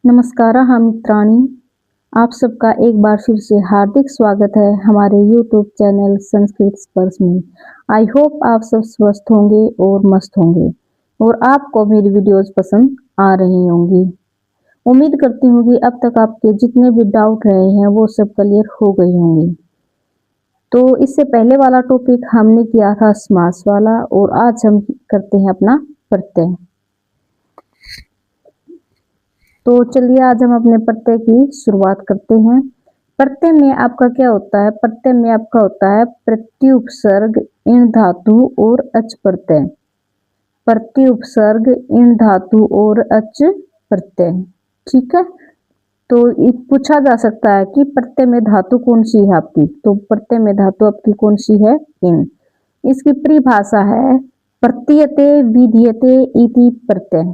नमस्कार मित्राणी, आप सबका एक बार फिर से हार्दिक स्वागत है हमारे YouTube चैनल संस्कृत स्पर्श में। आई होप आप सब स्वस्थ होंगे और मस्त होंगे और आपको मेरी वीडियोस पसंद आ रही होंगी। उम्मीद करती हूँ कि अब तक आपके जितने भी डाउट रहे हैं वो सब क्लियर हो गए होंगे। तो इससे पहले वाला टॉपिक हमने किया था समास वाला और आज हम करते हैं अपना प्रत्यय। तो चलिए आज हम अपने प्रत्यय की शुरुआत करते हैं। प्रत्यय में आपका क्या होता है? प्रत्यय में आपका होता है प्रत्युपसर्ग, इन धातु और अच प्रत्यय। प्रत्युपसर्ग, इन धातु और अच प्रत्यय। ठीक है, तो पूछा जा सकता है कि प्रत्यय में धातु कौन सी है आपकी? तो प्रत्यय में धातु आपकी कौन सी है? इन। इसकी परिभाषा है प्रतीयते विधीयते इति प्रत्यय।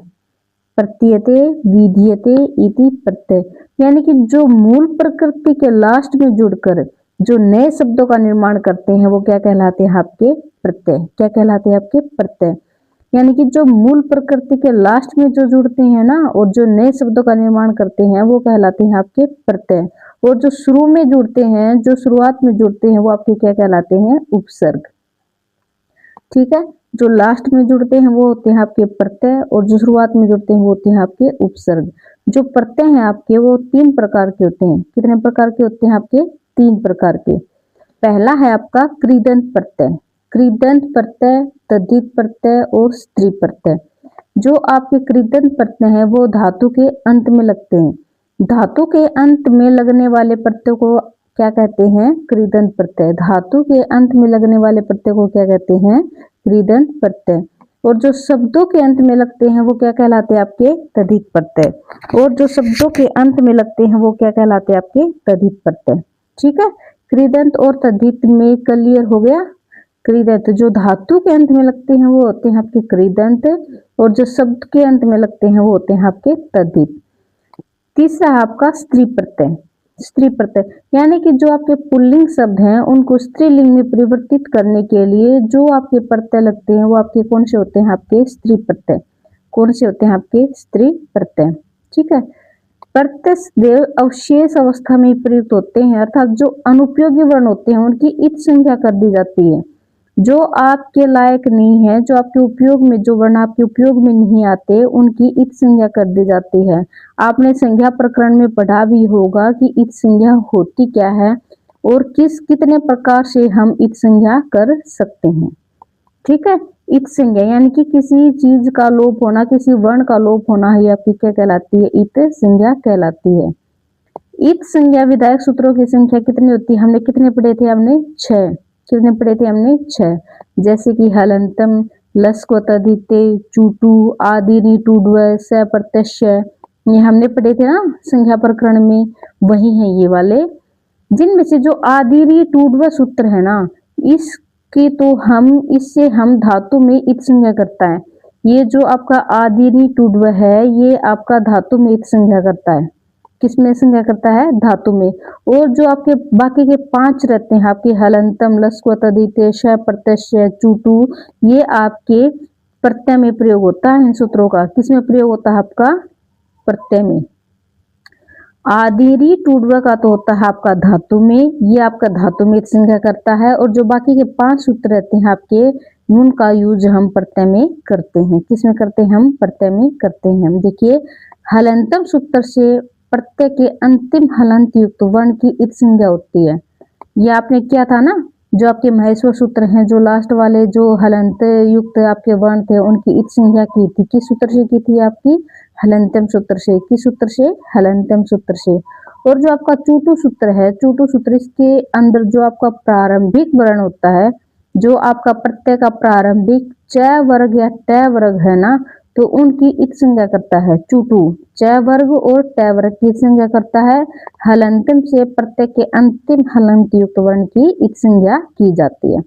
प्रतीयते विधीयते इति प्रत्यय, यानी कि जो मूल प्रकृति के लास्ट में जुड़कर जो नए शब्दों का निर्माण करते हैं वो क्या कहलाते हैं? आपके प्रत्यय। क्या कहलाते हैं? आपके प्रत्यय। यानी कि जो मूल प्रकृति के लास्ट में जो जुड़ते हैं ना और जो नए शब्दों का निर्माण करते हैं वो कहलाते हैं आपके प्रत्यय। और जो शुरू में जुड़ते हैं, जो शुरुआत में जुड़ते हैं वो आपके क्या कहलाते हैं? उपसर्ग। ठीक है, जो लास्ट में जुड़ते हैं वो होते हैं आपके प्रत्यय और जो शुरुआत में जुड़ते हैं वो होते हैं आपके उपसर्ग। जो प्रत्यय हैं आपके वो तीन प्रकार के होते हैं। कितने प्रकार के होते हैं आपके? तीन प्रकार के। पहला है आपका कृदंत प्रत्यय। कृदंत प्रत्यय, तद्धित प्रत्यय और स्त्री प्रत्यय। जो आपके कृदंत प्रत्यय है वो धातु के अंत में लगते हैं। धातु के अंत में लगने वाले प्रत्यय को क्या कहते हैं? कृदंत प्रत्यय। धातु के अंत में लगने वाले प्रत्यय को क्या कहते हैं? कृदंत प्रत्यय। और जो शब्दों के अंत में लगते हैं वो क्या कहलाते हैं? आपके तद्धित प्रत्यय। और जो शब्दों के अंत में लगते हैं वो क्या कहलाते हैं? आपके तद्धित प्रत्यय। ठीक है, कृदंत और तद्धित में क्लियर हो गया। कृदंत जो धातु के अंत में लगते हैं वो होते हैं आपके कृदंत और जो शब्द के अंत में लगते हैं वो होते हैं आपके तद्धित। तीसरा है आपका स्त्री प्रत्यय। स्त्री प्रत्यय यानी कि जो आपके पुल्लिंग शब्द हैं उनको स्त्रीलिंग में परिवर्तित करने के लिए जो आपके प्रत्यय लगते हैं वो आपके कौन से होते हैं? आपके स्त्री प्रत्यय। कौन से होते हैं? आपके स्त्री प्रत्यय। ठीक है, प्रत्यय देव अवशेष अवस्था में प्रयुक्त होते हैं, अर्थात जो अनुपयोगी वर्ण होते हैं उनकी इत संज्ञा कर दी जाती है। जो आपके लायक नहीं है, जो आपके उपयोग में, जो वर्ण आपके उपयोग में नहीं आते उनकी इत संज्ञा कर दी जाती है। आपने संज्ञा प्रकरण में पढ़ा भी होगा कि इत संज्ञा होती क्या है और कितने प्रकार से हम इत संज्ञा कर सकते हैं। ठीक है, इत संज्ञा यानी कि किसी चीज का लोप होना, किसी वर्ण का लोप होना ही आपकी क्या कहलाती है? इत संज्ञा कहलाती है। इत संज्ञा विधायक सूत्रों की संख्या कितनी होती है? हमने कितने पढ़े थे? हमने 6। कितने पढ़े थे? हमने 6। जैसे कि हलंतम, लस्को तदिते, चूटू, आदिनी, टूडव, स प्रत्यय, ये हमने पढ़े थे ना संख्या प्रकरण में। वही है ये वाले, जिनमें से जो आदिनी टूडव सूत्र है ना इसकी तो इससे हम धातु में इत संज्ञा करता है। ये जो आपका आदिनी टूडव है ये आपका धातु में इत संज्ञा करता है। किसमें संज्ञा करता है? धातु में। और जो आपके बाकी के 5 रहते हैं आपके हलंतम, लस्को तदिते, श प्रत्यय, चूटू, ये आपके प्रत्यय में प्रयोग होता है। इन सूत्रों का किसमें प्रयोग होता है? आपका प्रत्यय में। आदिरी टूडवा का तो होता है आपका धातु में, ये आपका धातु में संज्ञा करता है। और जो बाकी के 5 सूत्र रहते हैं आपके उनका यूज हम प्रत्यय में करते हैं। किसमें करते हैं? हम प्रत्यय में करते हैं। देखिए, हलंतम सूत्र से प्रत्यय के अंतिम हलंत युक्त वर्ण की इत संज्ञा होती है। ये आपने किया था ना, जो आपके महेश्वर सूत्र हैं, जो लास्ट वाले जो हलंत युक्त आपके वर्ण थे उनकी इत संज्ञा की थी। किस सूत्र से की थी? आपकी हलंतम सूत्र से। किस सूत्र से? हलंतम सूत्र से। और जो आपका चूटू सूत्र है, चूटू सूत्र, इसके अंदर जो आपका प्रारंभिक वर्ण होता है, जो आपका प्रत्यय का प्रारंभिक च वर्ग या ट वर्ग है ना, तो उनकी इत संज्ञा करता है चूटू। च वर्ग और ट वर्ग की संज्ञा करता है। हलंतम से प्रत्यय के अंतिम हलंत युक्त वर्ण की इत संज्ञा की जाती है।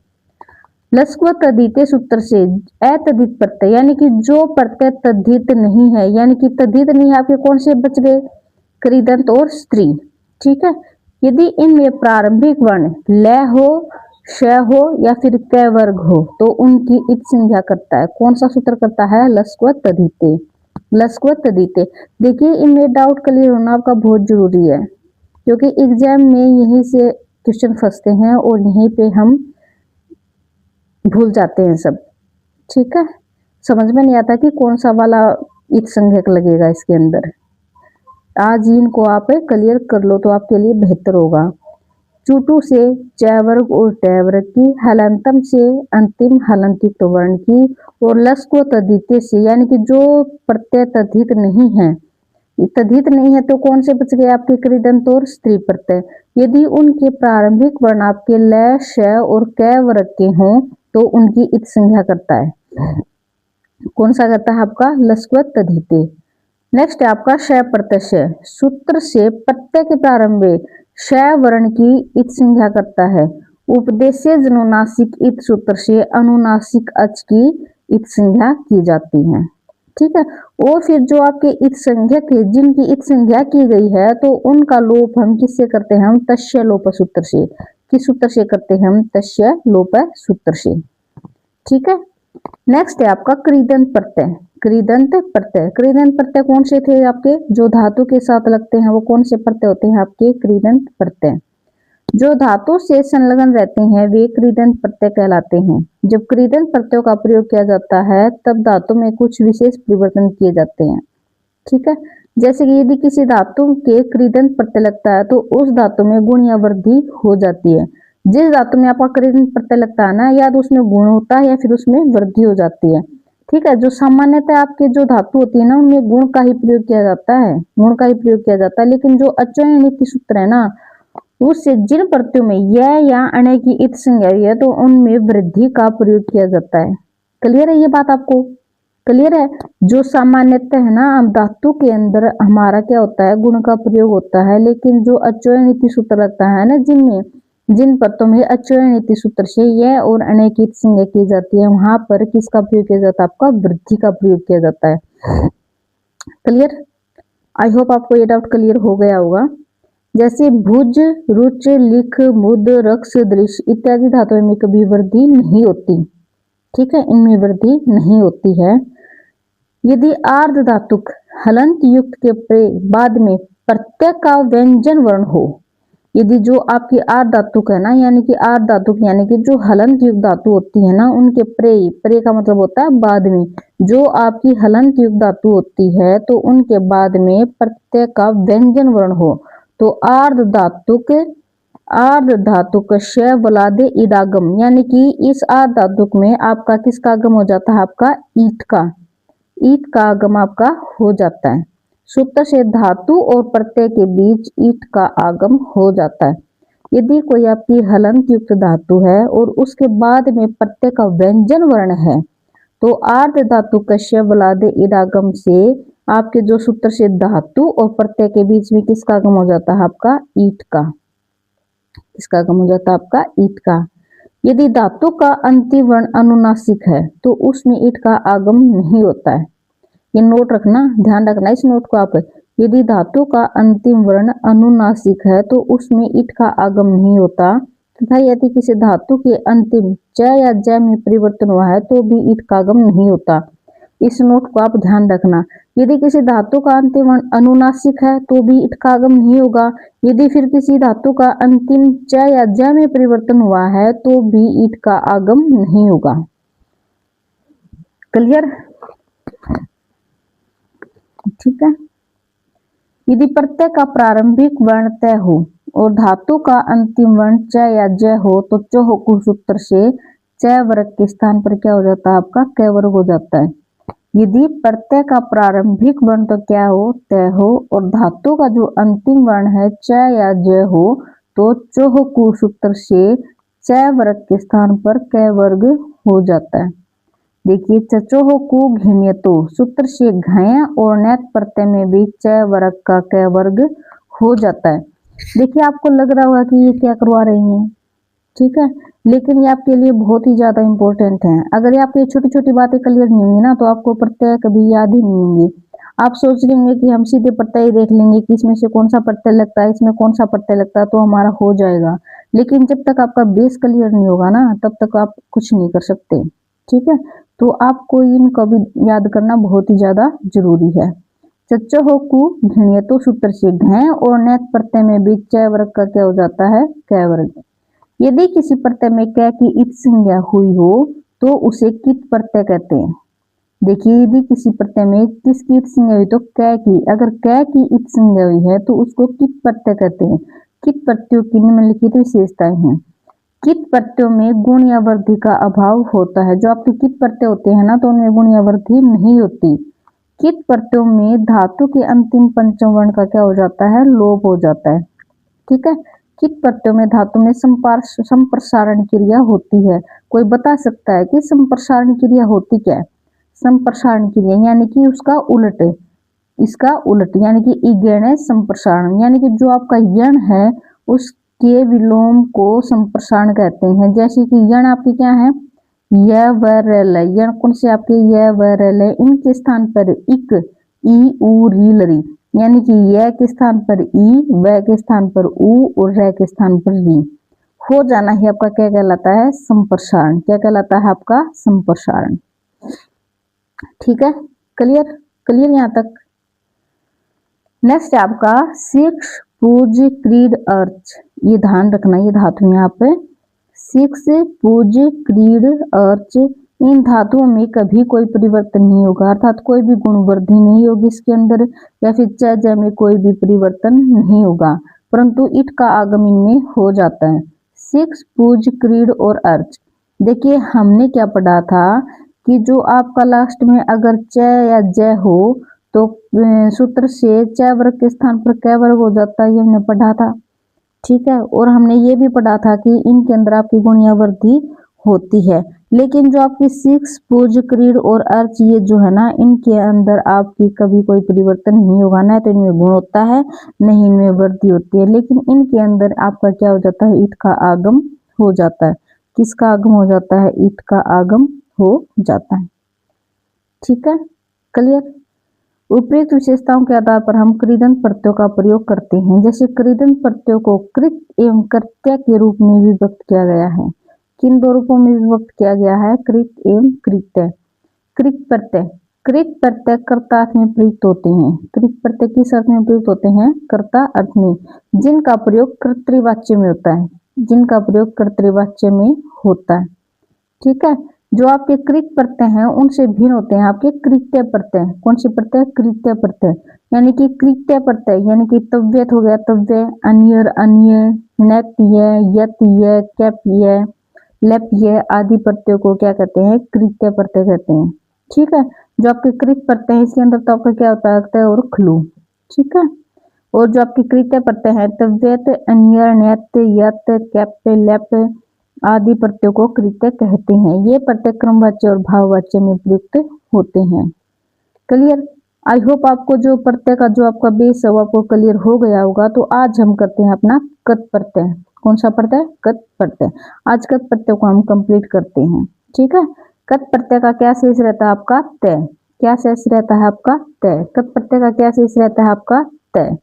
लस्व तद्धिते सूत्र से अतद्धित प्रत्यय यानी कि जो प्रत्यय तद्धित नहीं है, यानी कि तद्धित नहीं है आपके कौन से बच गए? कृदंत और स्त्री। ठीक है, यदि इनमें प्रारंभिक वर्ण ल हो, श हो या फिर क वर्ग हो तो उनकी इत संज्ञा करता है। कौन सा सूत्र करता है? लस्व तद्धिते। लस्क्व तद्धिते। देखिए इनमें डाउट क्लियर होना आपका बहुत जरूरी है, क्योंकि एग्जाम में यहीं से क्वेश्चन फंसते हैं और यहीं पे हम भूल जाते हैं सब। ठीक है, समझ में नहीं आता कि कौन सा वाला इत संज्ञक लगेगा इसके अंदर। आज इनको आप क्लियर कर लो तो आपके लिए बेहतर होगा। चूटू से च वर्ग और ट वर्ग की, हलंतम से अंतिम हलंतित वर्ण की, और लस को तद्धित से, यानी कि जो प्रत्यय तद्धित नहीं है, तद्धित नहीं है तो कौन से बच गए आपके कृदंत और स्त्री प्रत्यय। यदि उनके प्रारंभिक वर्ण आपके ल, श और क वर्ग के हों तो उनकी इत संज्ञा करता है। कौन सा करता है आपका लस्क्व तद्धिते। नेक्स्ट है आपका श प्रत्यय। सूत्र से प्रत्यय के प्रारंभ में श वर्ण की इत संज्ञा करता है। उपदेश्य जनुनासिक इत सूत्र से अनुनासिक अच की इत संज्ञा की जाती है। ठीक है, और फिर जो आपके इत संज्ञक है जिनकी इत संज्ञा की गई है तो उनका लोप हम किससे करते हैं, हम तस्य लोप सूत्र से। किस सूत्र से करते हैं, हम तस्य लोप सूत्र से। ठीक है, नेक्स्ट है आपका कृदंत प्रत्यय। कृदंत प्रत्यय, कृदंत प्रत्यय कौन से थे आपके, जो धातु के साथ लगते हैं वो कौन से प्रत्यय होते हैं आपके कृदंत प्रत्यय। जो धातु से संलग्न रहते हैं वे कृदंत प्रत्यय कहलाते हैं। जब कृदंत प्रत्ययों का प्रयोग किया जाता है तब धातु में कुछ विशेष परिवर्तन किए जाते हैं। ठीक है, जैसे कि यदि किसी धातु के कृदंत प्रत्यय लगता है तो उस धातु में गुण या वृद्धि हो जाती है। जिस धातु में आपका कृदंत प्रत्यय लगता है ना, या तो उसमें गुण होता है या फिर उसमें वृद्धि हो जाती है। ठीक है, जो सामान्यतः आपके जो धातु होती है ना उनमें गुण का ही प्रयोग किया जाता है, गुण का ही प्रयोग किया जाता है। लेकिन जो अचयनित सूत्र है ना, उससे जिन प्रत्ययों में य या अण्य की इत संज्ञा है तो उनमें वृद्धि का प्रयोग किया जाता है। क्लियर है ये बात आपको, क्लियर है। जो सामान्यतः है ना धातु के अंदर हमारा क्या होता है, गुण का प्रयोग होता है, लेकिन जो अचयनित सूत्र लगता है ना जिनमें, जिन पदों में अचयनित सूत्र से यह और अण्य की संज्ञा की जाती है वहां पर किसका प्रयोग किया जाता है, आपका वृद्धि का प्रयोग किया जाता है। क्लियर, आई होप आपको ये डाउट क्लियर हो गया होगा। जैसे भुज, रुच, लिख, मुद, रक्ष, दृश्य इत्यादि धातुओं में कभी वृद्धि नहीं होती। ठीक है, इनमें वृद्धि नहीं होती है। यदि आर्ध धातुक हलंत युक्त के बाद में प्रत्यय का व्यंजन वर्ण हो, यदि जो आपकी आर्ध धातुक है ना, यानी कि आर्ध धातुक यानी कि जो हलंत युक्त धातु होती है ना उनके प्रे का मतलब होता है बाद में, जो आपकी हलंत युक्त धातु होती है तो उनके बाद में प्रत्यय का व्यंजन वर्ण हो तो आर्ध धातुक श बलादे इडागम, यानी कि इस आर्ध धातुक में आपका किसका आगम हो जाता है, आपका ईट का आगम आपका हो जाता है। सूत्र से धातु और प्रत्यय के बीच ईट का आगम हो जाता है। यदि कोई आपकी हलंत युक्त धातु है और उसके बाद में प्रत्यय का व्यंजन वर्ण है तो आर्ध धातु कश्य बलादे इडागम से आपके जो सूत्र से धातु और प्रत्यय के बीच में किसका आगम हो जाता है, आपका ईट का। किसका आगम हो जाता है, आपका ईट का। यदि धातु का अंतिम वर्ण अनुनासिक है तो उसमें ईट का आगम नहीं होता है। ये नोट रखना, ध्यान रखना इस नोट को आप। यदि धातु का अंतिम वर्ण अनुनासिक है तो उसमें ईट का आगम नहीं होता, तथा यदि किसी धातु के अंतिम च या ज में परिवर्तन हुआ है तो भी ईट का आगम नहीं होता। इस नोट को आप ध्यान रखना। यदि किसी धातु का अंतिम वर्ण अनुनासिक है तो भी ईट का आगम नहीं होगा। यदि फिर किसी धातु का अंतिम च या ज में परिवर्तन हुआ है तो भी ईट का आगम नहीं होगा। क्लियर, ठीक है। यदि प्रत्यय का प्रारंभिक वर्ण तय हो और धातु का अंतिम वर्ण च या ज हो तो चौहकु सूत्र से च वर्ग के स्थान पर क्या हो जाता है, आपका क वर्ग हो जाता है। यदि प्रत्यय का प्रारंभिक वर्ण तो क्या हो, तय हो, और धातु का जो अंतिम वर्ण है च या ज हो तो चौहकु सूत्र से च वर्ग के स्थान पर क वर्ग हो जाता है। देखिए चचोह को घिण्यतो सूत्र से घय और नैत प्रत्यय में भी च वर्ग का क वर्ग हो जाता है। देखिए आपको लग रहा होगा कि ये क्या करवा रही हैं, ठीक है, लेकिन ये आपके लिए बहुत ही ज्यादा इंपॉर्टेंट है। अगर ये आपको छोटी छोटी बातें क्लियर नहीं होंगी ना तो आपको प्रत्यय कभी याद ही नहीं होंगी। आप सोच लेंगे कि हम सीधे प्रत्यय देख लेंगे कि इसमें से कौन सा प्रत्यय लगता है, इसमें कौन सा प्रत्यय लगता है तो हमारा हो जाएगा। लेकिन जब तक आपका बेस क्लियर नहीं होगा ना तब तक आप कुछ नहीं कर सकते। ठीक है, तो आपको इनको भी याद करना बहुत ही ज्यादा जरूरी है। चच्चो होकू घिणिया तो सूत्र से घ और नेत प्रत्यय में भी च वर्ग का क्या हो जाता है, क वर्ग। यदि किसी प्रत्यय में क की इत संज्ञा हुई हो तो उसे कित प्रत्यय कहते हैं। देखिए यदि किसी प्रत्यय में किसकी इत संज्ञा हुई तो क की, अगर क की इत संज्ञा हुई है तो उसको कित प्रत्यय कहते हैं। कित प्रत्ययों की निम्नलिखित विशेषताएं हैं। कित प्रत्ययों में गुण या वृद्धि का अभाव होता है। जो आपके कित प्रत्यय होते हैं ना तो उनमें गुण या वृद्धि नहीं होती। कित प्रत्ययों में धातु के अंतिम पंचम वर्ण का क्या हो जाता है, लोप हो जाता है। ठीक है। कित प्रत्ययों में धातु में संप्रसारण क्रिया होती है। कोई बता सकता है कि संप्रसारण क्रिया होती क्या है। संप्रसारण क्रिया यानी कि उसका उलट, इसका उलट यानी कि इगेण संप्रसारण, यानी कि जो आपका यण है उसके विलोम को संप्रसारण कहते हैं। जैसे कि यण आपकी क्या है, य व रल, यण कौन से आपके य व रल, इनके स्थान पर इक, ई उ री लरी, यानी कि य के स्थान पर ई, व के स्थान पर उ और र के स्थान पर री हो जाना ही आपका क्या कहलाता है, संप्रसारण। क्या कहलाता है आपका, संप्रसारण। ठीक है, क्लियर क्लियर यहाँ तक। नेक्स्ट है आपका शिक्ष पूज क्रीड अर्च, ये ध्यान रखना, ये धातु यहाँ पे शिक्ष पूज क्रीड अर्च, इन धातुओं में कभी कोई परिवर्तन नहीं होगा, अर्थात कोई भी गुण वृद्धि नहीं होगी इसके अंदर, या फिर च ज में कोई भी परिवर्तन नहीं होगा, परंतु इट का आगम इनमें हो जाता है। शिक्ष पूज क्रीड और अर्च, देखिए हमने क्या पढ़ा था कि जो आपका लास्ट में अगर च या ज हो तो सूत्र से च वर्ग के स्थान पर क वर्ग हो जाता है, ये हमने पढ़ा था। ठीक है, और हमने ये भी पढ़ा था कि इनके अंदर आपकी गुण या वृद्धि होती है। लेकिन जो आपकी शिक्ष पूज क्रीड और अर्च, ये जो है ना, इनके अंदर आपकी कभी कोई परिवर्तन नहीं होगा, ना तो इनमें गुण होता है नहीं इनमें वृद्धि होती है, लेकिन इनके अंदर आपका क्या हो जाता है, ईट का आगम हो जाता है। किसका आगम हो जाता है, ईट का आगम हो जाता है। ठीक है, क्लियर। उपयुक्त विशेषताओं के आधार पर हम कृदंत प्रत्ययों का प्रयोग करते हैं। जैसे कृदंत प्रत्ययों को कृत एवं कृत्य के रूप में विभक्त किया गया है। किन दो रूपों में विभक्त किया गया है, कृत एवं कृत्य। कृत प्रत्यय, कृत प्रत्यय कर्ता अर्थ में प्रयुक्त होते हैं। कृत प्रत्यय किस अर्थ में प्रयुक्त होते हैं, कर्ता अर्थ में, जिनका प्रयोग कर्तृवाच्य में होता है, जिनका प्रयोग कर्तृवाच्य में होता है। ठीक है, जो आपके कृत प्रत्यय हैं उनसे भिन्न होते हैं आपके कृत्य प्रत्यय। कौन से प्रत्यय, कृत्य प्रत्यय, यानी कि कृत्य प्रत्यय यानी कि तव्यत हो गया तव्य, अन्यर अन्य, नत्य यत्य, कैप्य लप्य आदि प्रत्ययों को क्या कहते हैं, कृत्य प्रत्यय कहते हैं। ठीक है, जो आपके कृत प्रत्यय है इसके अंदर तो आपका क्या होता है, और खलू। ठीक है, और जो आपके कृत्य प्रत्यय है तव्यत, अन्यर, नत्य, यत, कैप्य, लप आदि प्रत्ययों को कृत्य कहते हैं। ये प्रत्यय क्रमवाच्य और भाववाच्य में प्रयुक्त होते हैं। क्लियर। आई होप आपको जो प्रत्यय का जो आपका बेस है वो आपको क्लियर हो गया होगा। तो आज हम करते हैं अपना कत प्रत्यय। कौन सा प्रत्यय, कत प्रत्यय। आज कत प्रत्यय को हम कंप्लीट करते हैं। ठीक है, कत प्रत्यय का क्या शेष रहता है आपका, तय। क्या शेष रहता है आपका, तय। कत प्रत्यय का क्या शेष रहता है आपका, तय।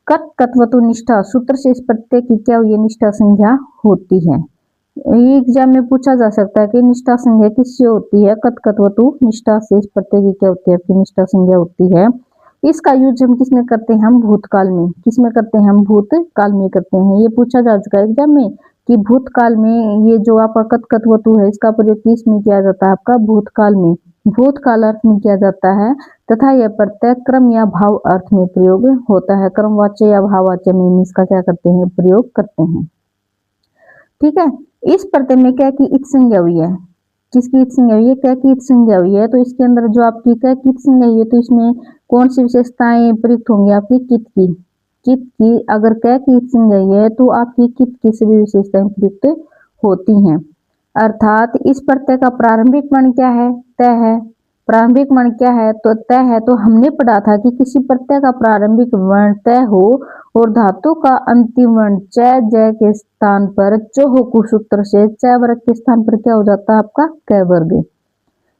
कत कत्वतु निष्ठा, सूत्र से इस प्रत्यय की क्या हुई, निष्ठा संज्ञा होती है। एग्जाम में पूछा जा सकता है कि निष्ठा संज्ञा किससे होती है, कत कत्वतु निष्ठा से इस प्रत्यय की क्या होती है, आपकी निष्ठा संज्ञा होती है। इसका यूज हम किसमें करते हैं, हम भूतकाल में। किसमें करते हैं, हम भूतकाल में करते हैं। ये पूछा जा चुका है एग्जाम में कि भूतकाल में ये जो आपका कत कत्वतु है इसका प्रयोग किस में किया जाता है, आपका भूतकाल में, भूतकाल अर्थ में किया जाता है, तथा यह प्रत्यय क्रम या भाव अर्थ में प्रयोग होता है। क्रमवाच्य या भाववाच्य में इसका क्या करते हैं, प्रयोग करते हैं। ठीक है, इस प्रत्यय में क्या की इत संज्ञा हुई है, किसकी इत संज्ञा हुई है, क्या की इत संज्ञा हुई है। तो इसके अंदर जो आपकी क्या की इत संज्ञा हुई है तो इसमें कौन सी विशेषताएं प्रयुक्त होंगी, आपकी कित की। कित की अगर क्या की इत संज्ञा हुई है तो आपकी कित की सभी विशेषताएं प्रयुक्त होती हैं। अर्थात इस प्रत्यय का प्रारंभिक वर्ण क्या है, तय है। प्रारंभिक वर्ण क्या है, तो तय है। तो हमने पढ़ा था कि किसी प्रत्यय का प्रारंभिक वर्ण तय हो और धातु का अंतिम वर्ण च ज के स्थान पर चोहोकु सूत्र से च वर्ग के स्थान पर क्या हो जाता है, आपका क वर्ग।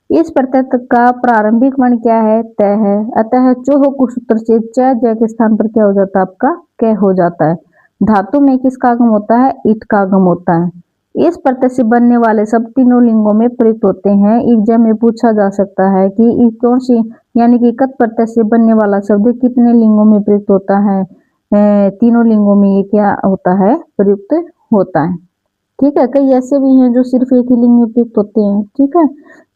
इस प्रत्यय का प्रारंभिक वर्ण क्या है, तय है। अतः चोहोकु सूत्र से च ज के स्थान पर क्या हो जाता है, आपका क हो जाता है। धातु में किसका आगम होता है, ईट का आगम होता है। इस प्रत्यय से बनने वाले शब्द तीनों लिंगों में प्रयुक्त होते हैं। एग्जाम में पूछा जा सकता है कि कौन सी यानी कि कत प्रत्यय से बनने वाला शब्द कितने लिंगों में प्रयुक्त होता है। तीनों लिंगों में ये क्या होता है, प्रयुक्त होता है। ठीक है, कई ऐसे भी हैं जो सिर्फ एक ही लिंग में प्रयुक्त होते हैं। ठीक है,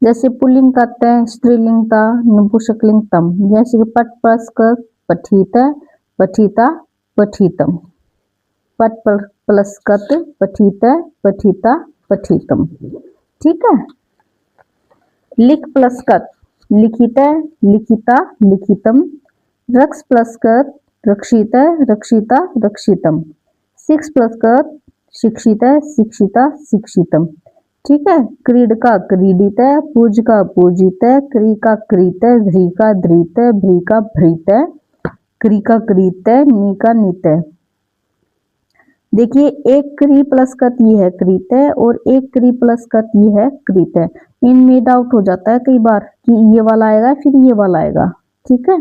जैसे पुल्लिंग का तय, स्त्रीलिंग ता, नपुंसकलिंग तम। जैसे कि पट प्लस कर पठित, पठिता, पठितम। पट प्लस कत, पठित, पठिता, पठितम। ठीक है, लिख प्लस कत, लिखित, लिखिता, लिखितम। रक्स प्लस कत, रक्षित, रक्षिता, रक्षितम। शिक्ष प्लस कत, शिक्षित, शिक्षिता, शिक्षितम। ठीक है, क्रीड का क्रीडित, पूज का पूजित, क्री का क्रीत, ध्री का ध्रीत, भ्री का भ्रीत, क्री का क्रीत, नी का नीत। देखिए, एक क्री प्लस कत ये है क्रीत है और एक क्री प्लस कत ये है क्रीत है। इनमें डाउट हो जाता है कई बार कि ये वाला आएगा फिर ये वाला आएगा। ठीक है,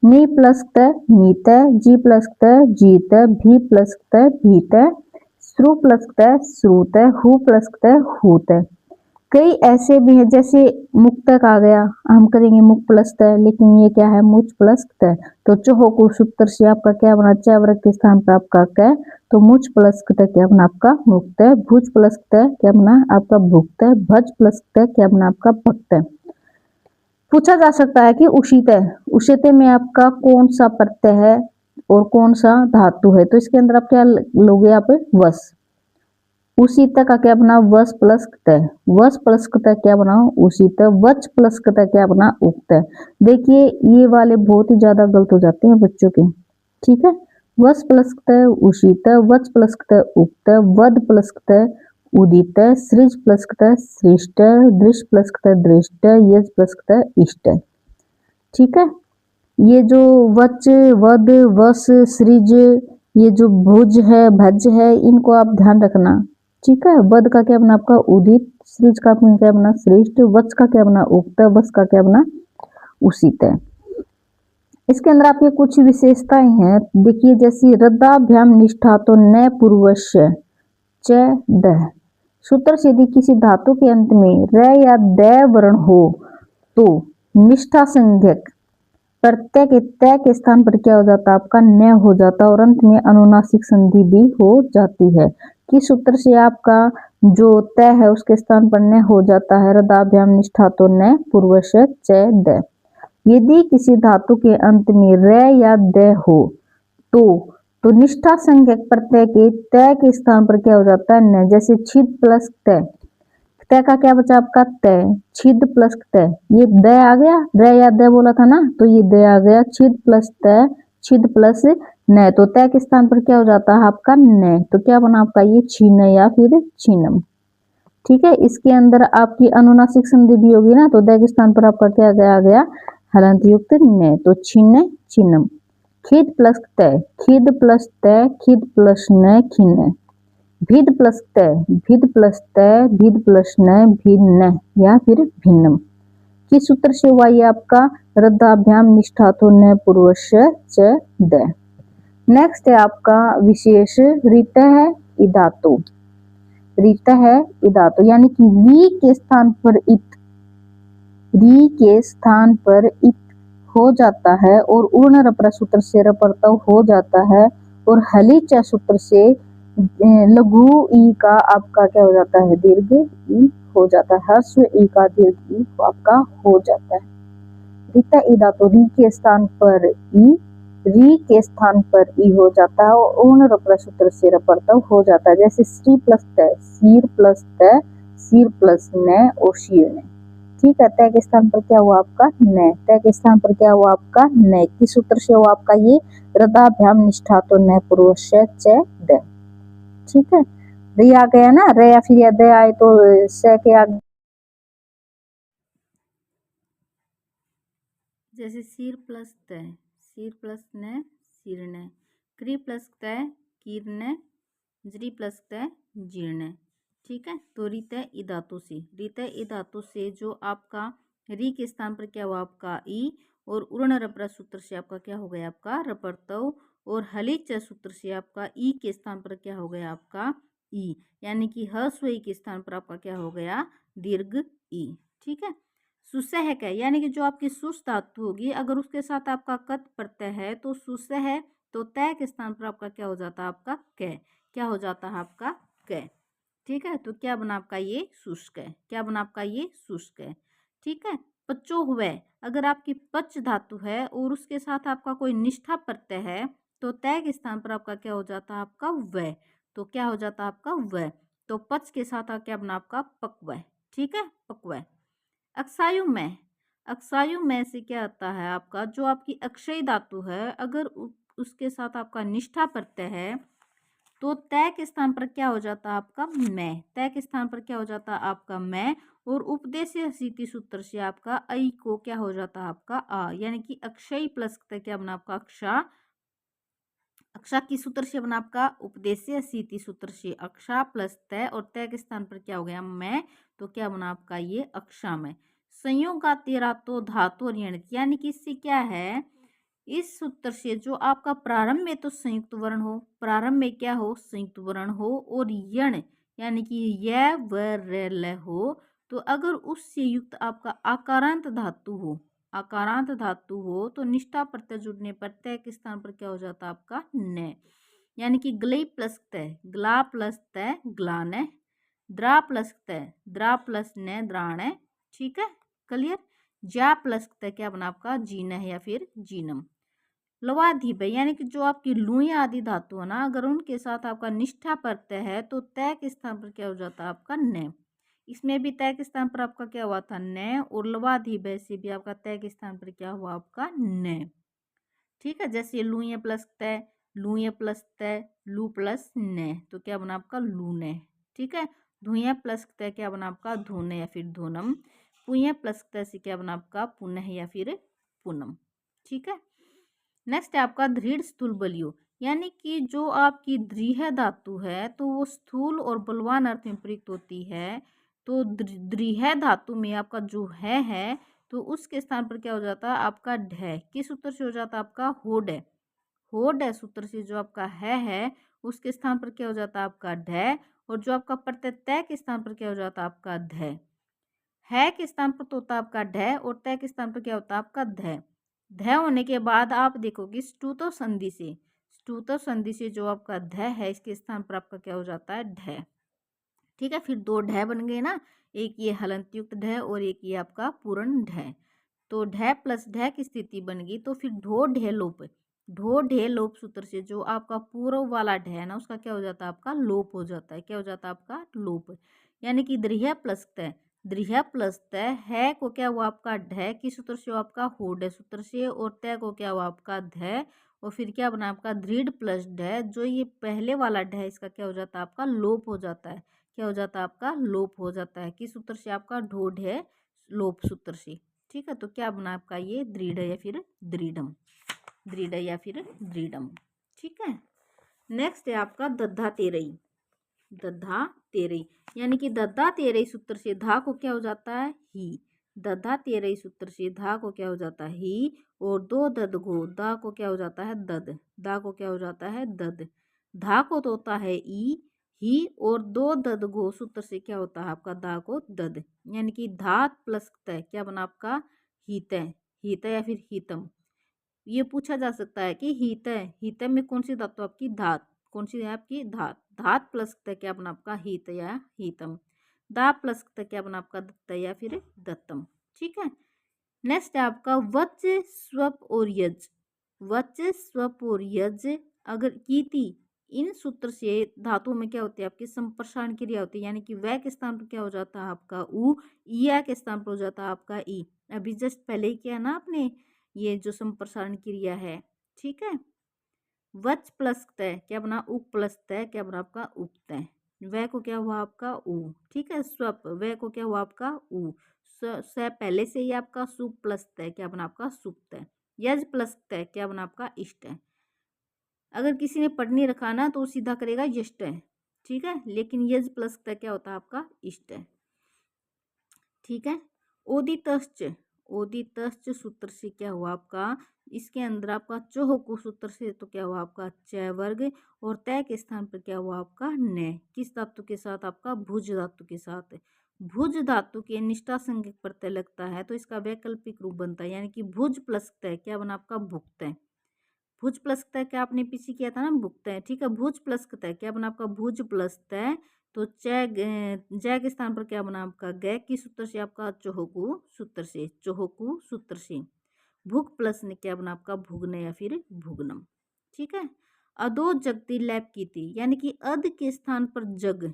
नी प्लस त नीत, जी प्लस त जीत, भी प्लस त भीत, श्रु प्लस त श्रुत, हु प्लस त हूत। कई ऐसे भी हैं, जैसे मुक्तक आ गया, हम करेंगे मुक प्लस त, लेकिन ये क्या है, मुच प्लस त। तो चोहो को सूत्र से आपका क्या बना, च वर्ग के स्थान पर आपका क, तो मुच प्लस त क्या बना आपका मुक्त। भुज प्लस त क्या बना आपका भुक्त। भज प्लस त क्या बना आपका भक्त। पूछा जा सकता है कि उषित, उषित में आपका कौन सा प्रत्यय है और कौन सा धातु है। तो इसके अंदर आप क्या लोगे, आप वस। उषित का क्या बना, वस प्लस क्त। वस प्लस क्त क्या बना, उषित। वच प्लस क्त क्या बना, उक्त। देखिए, ये वाले बहुत ही ज्यादा गलत हो जाते हैं बच्चों के। ठीक है, वस प्लस क्त उषित, वच प्लस क्त उक्त, वद प्लस क्त उदित, सृज प्लस क्त सृष्ट, दृश प्लस क्त दृष्ट, यज प्लस क्त इष्ट। ठीक है, ये जो वच, वद, वस, सृज, ये जो भुज है, भज है, इनको आप ध्यान रखना। ठीक है, वद का क्या बना आपका उदित, सृज का क्या बना श्रेष्ठ, वच का क्या बना उक्त, वस का क्या बना उषित। इसके अंदर आपकी कुछ विशेषताएं हैं। देखिए, जैसी रदाभ्याम निष्ठा तो न पूर्वस्य च द। सूत्र से यदि किसी धातु के अंत में र या द वर्ण हो तो निष्ठा संज्ञक प्रत्यय के तय के स्थान पर क्या हो जाता है, आपका न हो जाता है और अंत में अनुनासिक संधि भी हो जाती है। किस सूत्र से आपका जो तय है उसके स्थान पर न हो जाता है, रदाभ्याम निष्ठा तो न पूर्वस्य च द। यदि किसी धातु के अंत में र या द हो तो निष्ठा संज्ञक प्रत्यय के तय के स्थान पर क्या हो जाता है, न। जैसे छिद प्लस तय, तय का क्या बचा आपका तय, छिद प्लस तय, ये द आ गया, र या द बोला था ना, तो ये द आ गया। छिद प्लस तय, छिद प्लस न, तो तय के स्थान पर क्या हो जाता है आपका न, तो क्या बना आपका ये छीन या फिर छीनम। ठीक है, इसके अंदर आपकी अनुनासिक संधि भी होगी ना, तो द के स्थान पर आपका क्या आ गया हलंत युक्त न, तो छीन छीनम। खिद प्लस तय, खिद प्लस तय, खिद प्लस न खिन्न। भिद प्लस तय, भिद प्लस तय, भिद प्लस न भिन्न या फिर भिन्नम। किस सूत्र से हुआ ये आपका रद्धाभ्याम निष्ठा तो न पूर्वस्य च द। नेक्स्ट है आपका विशेष रीत है इदातो। रीत है इदातो यानी कि री के स्थान पर इत, री के स्थान पर इत हो जाता है और उर्ण रपर सूत्र से रपरतव हो जाता है और हली च सूत्र से लघु ई का आपका क्या हो जाता है, दीर्घ ई हो जाता है। ह्रस्व ई का दीर्घ ई आपका हो जाता है। रीता ईदा तो री के स्थान पर ई, री के स्थान पर ई हो जाता है और उर्ण रपर सूत्र से रपरतव हो जाता है। जैसे श्री प्लस तय, सीर प्लस तय, सीर प्लस न और शीर न। ठीक है, तय के स्थान पर क्या हुआ आपका न, तय के स्थान पर क्या हुआ आपका न। किस सूत्र से हुआ आपका ये रदाभ्याम निष्ठा तो न पूर्वस्य च द। ठीक है, री आ गया ना, रे या फिर या द आए तो स के आगे, जैसे सिर प्लस तय, सिर प्लस न शीर्ण, क्री प्लस तय कीर्ण, ज्री प्लस तय जीर्ण। ठीक है, तो रीत ई धातु से, रीत ई धातु से जो आपका री के स्थान पर क्या हुआ आपका ई और उर्ण रपर सूत्र से आपका क्या हो गया आपका रपरतव और हलिच सूत्र से आपका ई के स्थान पर क्या हो गया आपका ई, यानी कि ह्रस्व ई के स्थान पर आपका क्या हो गया, दीर्घ ई। ठीक है। सुसहक है, यानी कि जो आपकी सुस धातु होगी अगर उसके साथ आपका कत प्रत्यय है तो सुसह है, तो तय के स्थान पर आपका क्या हो जाता है, आपका कै। क्या हो जाता है आपका कै। ठीक है। तो क्या बना आपका ये शुष्क है, क्या बना आपका ये शुष्क है। ठीक है। पचो हुए, अगर आपकी पच धातु है और उसके साथ आपका कोई निष्ठा प्रत्यय है तो तय के स्थान पर आपका क्या हो जाता है, आपका वह। तो क्या हो जाता है आपका वह। तो पच के साथ क्या बना आपका पक्वय। ठीक है, पक्वय। अक्षायु में, अक्षायु में से क्या आता है आपका, जो आपकी अक्षय धातु है अगर उसके साथ आपका निष्ठा प्रत्यय है तो तय के स्थान पर क्या हो जाता है आपका मैं। तय के स्थान पर क्या हो जाता है आपका मैं, और उपदेशीय सीति सूत्र से आपका ऐ को क्या हो जाता है आपका आ, यानी कि अक्षय प्लस तय क्या बना आपका अक्षा। अक्षा की सूत्र से बना आपका उपदेशीय सीति सूत्र से अक्षा प्लस तय, और तय के स्थान पर क्या हो गया मैं, तो क्या बना आपका ये अक्षा में। संयोग का तेरा तो धातु और यण, यानी कि इससे क्या है, इस सूत्र से जो आपका प्रारंभ में तो संयुक्त वर्ण हो, प्रारंभ में क्या हो, संयुक्त वर्ण हो, और यण यानी कि य व र ल हो, तो अगर उससे युक्त आपका आकारांत धातु हो, आकारांत धातु हो तो निष्ठा प्रत्यय जुड़ने पर तय के स्थान पर क्या हो जाता है आपका न, यानी कि ग्ले प्लस तय ग्ला प्लस तय ग्लान, द्रा प्लस तय द्रा प्लस न द्राण। ठीक है, क्लियर। जा प्लस तय क्या बना आपका जीन है या फिर जीनम। लवाधिप, यानी कि जो आपकी लुई आदि धातु है ना अगर उनके साथ आपका निष्ठा प्रत्यय है तो तय के स्थान पर क्या हो जाता है आपका न। इसमें भी तय के स्थान पर आपका क्या हुआ था न, और लवाधिप से भी आपका तय के स्थान पर क्या हुआ आपका न। ठीक है, जैसे लुई प्लस तय, लुई प्लस तय, लू प्लस न, तो क्या बना आपका लू न। ठीक है। धुएं प्लस तय क्या बना आपका धुन या फिर धुनम। पुय प्लस तय से क्या बना आपका पुनः या फिर पुनम। ठीक है। नेक्स्ट है आपका दृढ़ स्थूल बलियो, यानी कि जो आपकी दृढ़ धातु है तो वो स्थूल और बलवान अर्थ में प्रयुक्त होती है। तो दृढ़ धातु में आपका जो है तो उसके स्थान पर क्या हो जाता है आपका ढ, किस सूत्र से हो जाता है आपका होड है। होड है सूत्र से जो आपका है उसके स्थान पर क्या हो जाता है आपका ढ, और जो आपका प्रत्यय तय के स्थान पर क्या हो जाता है आपका ध। है के स्थान पर तो होता है आपका ढ, और तय के स्थान पर क्या होता है आपका ध। ध होने के बाद आप देखोगे ष्टुतो संधि से, ष्टुतो संधि से जो आपका ध है इसके स्थान पर आपका क्या हो जाता है ढ। ठीक है, फिर दो ढ बन गए ना, एक ये हलंत युक्त ढ और एक ये आपका पूर्ण ढ। तो ढ प्लस ढ की स्थिति बन गई, तो फिर ढो ढे लोप, ढो ढे लोप सूत्र से जो आपका पूर्व वाला ढ है ना उसका क्या हो जाता है आपका लोप हो जाता है। क्या हो जाता है आपका लोप, यानी कि दृढ़ प्लस तय, दृढ़ प्लस तय है को क्या हुआ आपका ढ की सूत्र से आपका होड सूत्र से, और तय को क्या हुआ आपका ध, और फिर क्या बना आपका दृढ़ प्लस ढ, जो ये पहले वाला ढ इसका क्या हो जाता है आपका लोप हो जाता है। क्या हो जाता है आपका लोप हो जाता है, किस सूत्र से आपका ढोढ है लोप सूत्र से। ठीक है, तो क्या बना आपका ये दृढ़ या फिर दृढ़म, दृढ़ या फिर दृढ़म। ठीक है। नेक्स्ट है आपका दद्धा तेरई, दद्धा तेरई, यानी कि दद्धा तेरई सूत्र से धा को क्या हो जाता है ही, दद्धा तेरई सूत्र से धा को क्या हो जाता है ही, और दो दद घो दा को क्या हो जाता है दद, दा को क्या हो जाता है दद। धा को तो होता है ई ही, और दो दद घो सूत्र से क्या होता है आपका दा को दद, यानी कि धात प्लस तय क्या बना आपका हीतय, हीतय या फिर हीतम। ये पूछा जा सकता है कि हीतय, हीतय में कौन सी धातु आपकी धात, कौन सी है आपकी धात, धात प्लस तय क्या बना आपका हित या हितम, दा प्लस तय क्या बना आपका दत्त या फिर दत्तम। ठीक है। नेक्स्ट है आपका वच स्वप और यज, वच स्वप और यज अगर कीति, इन सूत्र से धातुओं में क्या होती है आपकी संप्रसारण क्रिया होती है, यानी कि वह के स्थान पर क्या हो जाता है आपका उ, या के स्थान पर हो जाता है आपका ई। अभी जस्ट पहले ही किया ना आपने ये जो संप्रसारण क्रिया है। ठीक है। वच प्लस तय क्या बना उप प्लस तय क्या बना आपका उपतय, वह को क्या हुआ आपका उ। ठीक है। स्वप वह को क्या हुआ आपका उ, स पहले से ही आपका सुप प्लस तय क्या बना आपका सुप्तय। यज प्लस तय क्या बना आपका इष्ट है, अगर किसी ने पढ़ नहीं रखा ना तो सीधा करेगा यष्ट है। ठीक है, लेकिन यज प्लस तय क्या होता है आपका इष्ट है। ठीक है। ओदितश्च, ओदितश्च सूत्र से क्या हुआ आपका, इसके अंदर आपका चोहकु सूत्र से तो क्या हुआ आपका च वर्ग, और तय के स्थान पर क्या हुआ आपका न। किस धातु के साथ आपका, भुज धातु के साथ। भुज धातु के निष्ठा संज्ञक प्रत्यय लगता है तो इसका वैकल्पिक रूप बनता है, यानी कि भुज प्लस तय क्या बना आपका भुक्त है। भुज प्लस तय क्या आपने पीछे किया था ना, भुक्त है, ठीक है। भुज प्लस तय क्या बना आपका भुज प्लस तय, तो जय के स्थान पर क्या बना आपका गय की सूत्र से आपका चोहकु सूत्र से, चोहकु सूत्र से। भुग प्लस ने क्या बना आपका भुगने या फिर भुगनम, ठीक है। अदो जगती लैप की थी, यानी कि अध के स्थान पर जग,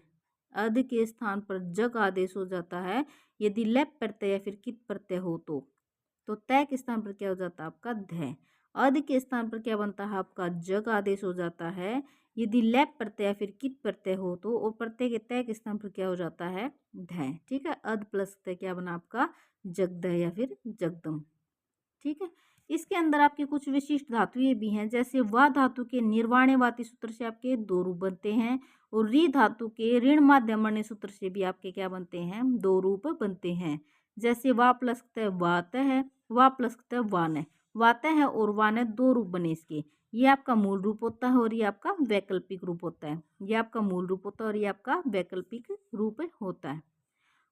अध के स्थान पर जग आदेश हो जाता है यदि लैप प्रत्यय या फिर कित प्रत्यय हो तो तय के स्थान पर क्या हो जाता है आपका ध। अध के स्थान पर क्या बनता है आपका जग आदेश हो जाता है यदि लैप प्रत्यय या फिर कित प्रत्यय हो तो, और प्रत्यय के तय के स्थान पर क्या हो जाता है ध, ठीक है। अध प्लस तय क्या बना आपका जगदह या फिर जगदम, ठीक है। इसके अंदर आपके कुछ विशिष्ट धातुएं भी हैं, जैसे वा धातु के निर्वाणेवाती सूत्र से आपके दो रूप बनते हैं, और री धातु के ऋण माध्यमण्य सूत्र से भी आपके क्या बनते हैं, दो रूप बनते हैं। जैसे वा प्लस वात है, वा प्लस वान है, वात है और वान है, दो रूप बने इसके। ये आपका मूल रूप होता है और ये आपका वैकल्पिक रूप होता है। ये आपका मूल रूप होता है और ये आपका वैकल्पिक रूप होता है।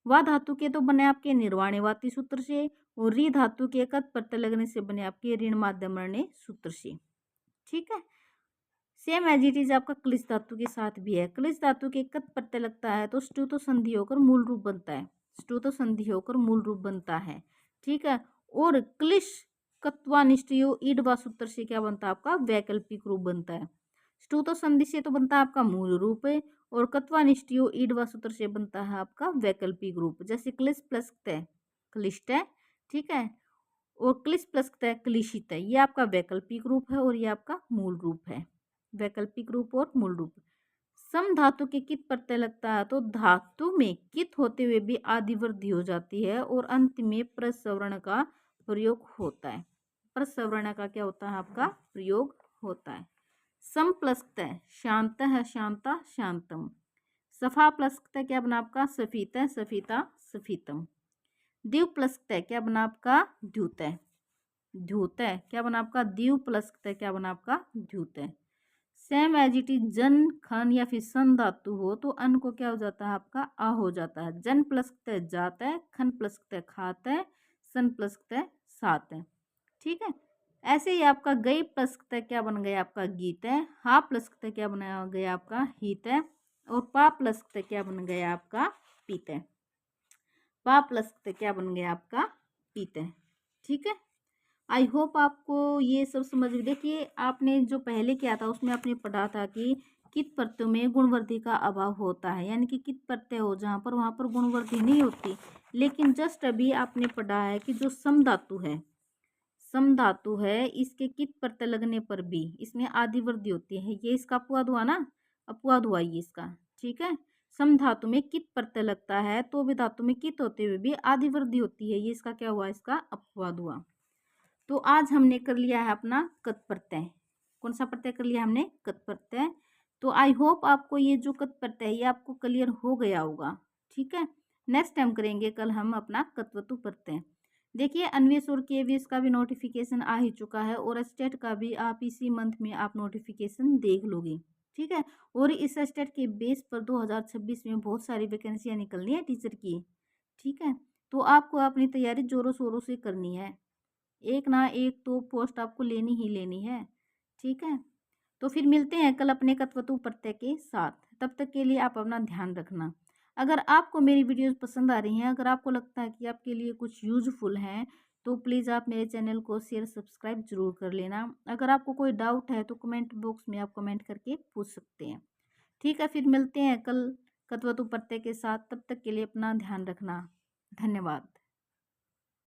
वा धातु के तो बने आपके निर्वाणेवाती सूत्र से, और री धातु के कत प्रत्यय लगने से बने आपके ऋण माध्यमण्य सूत्र से, ठीक है। सेम एज इट इज आपका क्लिश धातु के साथ भी है। क्लिश धातु के कत प्रत्यय लगता है तो स्टू तो संधि होकर मूल रूप बनता है, स्टू तो संधि होकर मूल रूप बनता है, ठीक है। और क्लिश कत्वानिष्ठयो ईडवा सूत्र से क्या बनता है आपका वैकल्पिक रूप बनता है। स्टू तो संधि से तो बनता है आपका मूल रूप है, और कत्वानिष्ठयो ईडवा सूत्र से बनता है आपका वैकल्पिक रूप। जैसे क्लिश प्लस तय क्लिष्ट है, ठीक है, और क्लिश प्लस तय क्लिशित है, ये आपका वैकल्पिक रूप है और ये आपका मूल रूप है। वैकल्पिक रूप और मूल रूप। सम धातु के कित प्रत्यय लगता है तो धातु में कित होते हुए भी आदि वृद्धि हो जाती है और अंत में प्रसवर्ण का प्रयोग होता है। प्रसवर्ण का क्या होता है आपका प्रयोग होता है। सम प्लस तय शांत है, शांता शांतम। सफा प्लस तय क्या बना आपका सफीत है, सफीता सफीतम। द्यू प्लस तय क्या बना आपका द्युतय, द्युतय क्या बना आपका द्यू प्लस तय क्या बना आपका द्युतय। सेम एज इट इज जन खन या फिर सन धातु हो तो अन को क्या हो जाता है आपका आ हो जाता है। जन प्लस तय जाता है, खन प्लस तय खाता है, सन प्लस तय सात है, ठीक है। ऐसे ही आपका गई प्लस तय क्या बन गया आपका गीत है, हा प्लस तय क्या बना गया आपका हित है, और पा प्लस तय क्या बन गया आपका पीत है। पा प्लस तय क्या बन गया आपका पीत है, ठीक है। आई होप आपको ये सब समझ में। देखिए आपने जो पहले किया था उसमें आपने पढ़ा था कि कित प्रत्ययों में गुणवृद्धि का अभाव होता है, यानी कि कित प्रत्यय हो जहाँ पर वहाँ पर गुणवृद्धि नहीं होती। लेकिन जस्ट अभी आपने पढ़ा है कि जो सम धातु है, सम धातु है, इसके कित प्रत्यय लगने पर भी इसमें आदि वृद्धि होती है। ये इसका अपवाद हुआ ना, अपवाद हुआ ये इसका, ठीक है। सम धातु में कित प्रत्यय लगता है तो भी धातु में कित होते हुए भी आदि वृद्धि होती है, ये इसका क्या हुआ, इसका अपवाद हुआ। तो आज हमने कर लिया है अपना कत प्रत्यय। कौन सा प्रत्यय कर लिया हमने, कत प्रत्यय। तो आई होप आपको ये जो कत प्रत्यय है ये आपको क्लियर हो गया होगा, ठीक है। नेक्स्ट टाइम करेंगे कल हम अपना कत्वतु प्रत्यय। देखिए अन्वेष और केवीएस का भी नोटिफिकेशन आ ही चुका है, और स्टेट का भी आप इसी मंथ में आप नोटिफिकेशन देख लोगे, ठीक है। और इस स्टेट के बेस पर 2026 में बहुत सारी वैकेंसियां निकलनी है टीचर की, ठीक है। तो आपको अपनी तैयारी जोरों शोरों से करनी है, एक ना एक तो पोस्ट आपको लेनी ही लेनी है, ठीक है। तो फिर मिलते हैं कल अपने कत्वतु प्रत्यय के साथ। तब तक के लिए आप अपना ध्यान रखना। अगर आपको मेरी वीडियोस पसंद आ रही हैं, अगर आपको लगता है कि आपके लिए कुछ यूजफुल हैं, तो प्लीज़ आप मेरे चैनल को शेयर सब्सक्राइब जरूर कर लेना। अगर आपको कोई डाउट है तो कमेंट बॉक्स में आप कमेंट करके पूछ सकते हैं, ठीक है। फिर मिलते हैं कल कत्वतु प्रत्यय के साथ। तब तक के लिए अपना ध्यान रखना। धन्यवाद।